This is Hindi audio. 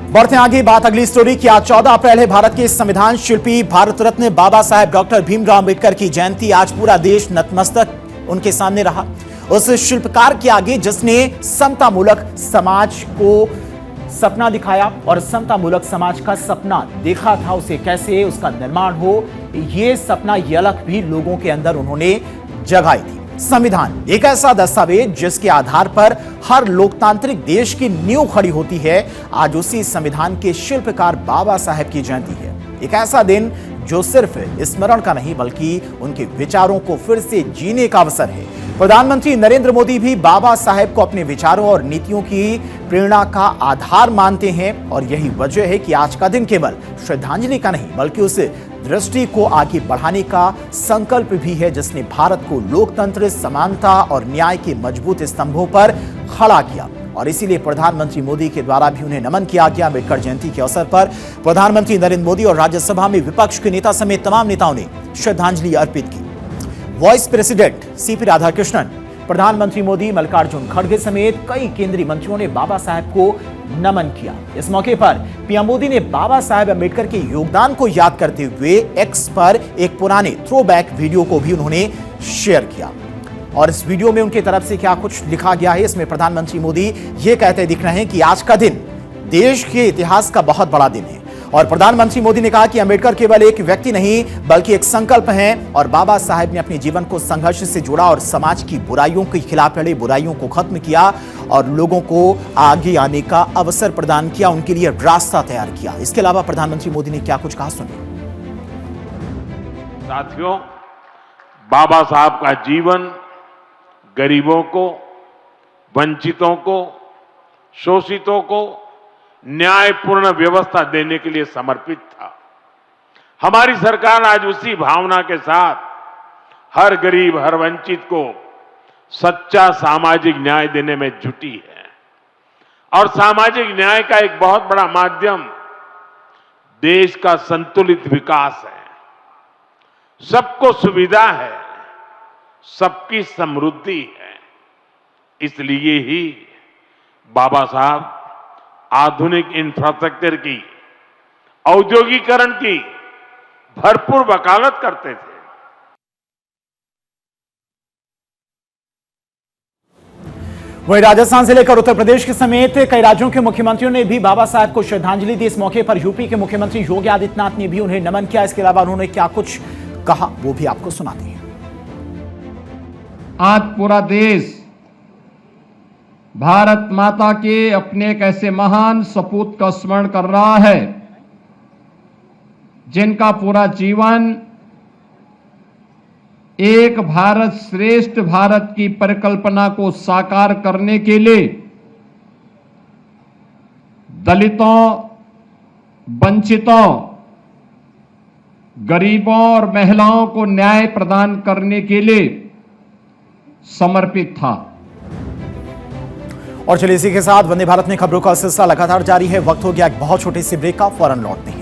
बढ़ते हैं आगे, बात अगली स्टोरी की। आज 14 अप्रैल है, भारत के संविधान शिल्पी भारत रत्न बाबा साहेब डॉक्टर भीमराव अंबेडकर की जयंती। आज पूरा देश नतमस्तक उनके सामने रहा, उस शिल्पकार के आगे जिसने समतामूलक समाज को सपना दिखाया और समतामूलक समाज का सपना देखा था, उसे कैसे उसका निर्माण हो, यह सपना, यह अलख भी लोगों के अंदर उन्होंने जगाई थी। संविधान एक ऐसा दस्तावेज जिसके आधार पर हर लोकतांत्रिक देश की नींव खड़ी होती है। आज उसी संविधान के शिल्पकार बाबा साहेब की जयंती है। एक ऐसा दिन जो सिर्फ स्मरण का नहीं बल्कि उनके विचारों को फिर से जीने का अवसर है। प्रधानमंत्री नरेंद्र मोदी भी बाबा साहेब को अपने विचारों और नीतियों की प्रेरणा का आधार मानते हैं और यही वजह है कि आज का दिन केवल श्रद्धांजलि का नहीं बल्कि उस दृष्टि को आगे बढ़ाने का संकल्प भी है जिसने भारत को लोकतंत्र, समानता और न्याय के मजबूत स्तंभों पर खड़ा किया। और इसीलिए प्रधानमंत्री मोदी के द्वारा भी उन्हें नमन किया गया। अम्बेडकर जयंती के अवसर पर प्रधानमंत्री नरेंद्र मोदी और राज्यसभा में विपक्ष के नेता समेत तमाम नेताओं ने श्रद्धांजलि अर्पित की। वाइस प्रेसिडेंट सीपी राधाकृष्णन, प्रधानमंत्री मोदी, मल्लिकार्जुन खड़गे समेत कई केंद्रीय मंत्रियों ने बाबा साहेब को नमन किया। इस मौके पर पीएम मोदी ने बाबा साहेब अम्बेडकर के योगदान को याद करते हुए एक्स पर एक पुराने थ्रोबैक वीडियो को भी उन्होंने शेयर किया। और इस वीडियो में उनकी तरफ से क्या कुछ लिखा गया है, इसमें प्रधानमंत्री मोदी ये कहते दिख रहे हैं कि आज का दिन देश के इतिहास का बहुत बड़ा दिन है। और प्रधानमंत्री मोदी ने कहा कि अंबेडकर केवल एक व्यक्ति नहीं बल्कि एक संकल्प हैं और बाबा साहेब ने अपने जीवन को संघर्ष से जोड़ा और समाज की बुराइयों के खिलाफ लड़े, बुराइयों को खत्म किया और लोगों को आगे आने का अवसर प्रदान किया, उनके लिए रास्ता तैयार किया। इसके अलावा प्रधानमंत्री मोदी ने क्या कुछ कहा, सुनिए। साथियों, बाबा साहब का जीवन गरीबों को, वंचितों को, शोषितों को न्यायपूर्ण व्यवस्था देने के लिए समर्पित था। हमारी सरकार आज उसी भावना के साथ हर गरीब, हर वंचित को सच्चा सामाजिक न्याय देने में जुटी है। और सामाजिक न्याय का एक बहुत बड़ा माध्यम देश का संतुलित विकास है। सबको सुविधा है, सबकी समृद्धि है। इसलिए ही बाबा साहब आधुनिक इंफ्रास्ट्रक्चर की, औद्योगिकरण की भरपूर वकालत करते थे। वहीं राजस्थान से लेकर उत्तर प्रदेश के समेत कई राज्यों के मुख्यमंत्रियों ने भी बाबा साहब को श्रद्धांजलि दी। इस मौके पर यूपी के मुख्यमंत्री योगी आदित्यनाथ ने भी उन्हें नमन किया। इसके अलावा उन्होंने क्या कुछ कहा वो भी आपको सुनाते हैं। आज पूरा देश भारत माता के अपने एक ऐसे महान सपूत का स्मरण कर रहा है जिनका पूरा जीवन एक भारत श्रेष्ठ भारत की परिकल्पना को साकार करने के लिए दलितों, वंचितों, गरीबों और महिलाओं को न्याय प्रदान करने के लिए समर्पित था। और चलिए इसी के साथ वंदे भारत में खबरों का सिलसिला लगातार जारी है। वक्त हो गया एक बहुत छोटे से ब्रेक का, फौरन लौटते हैं।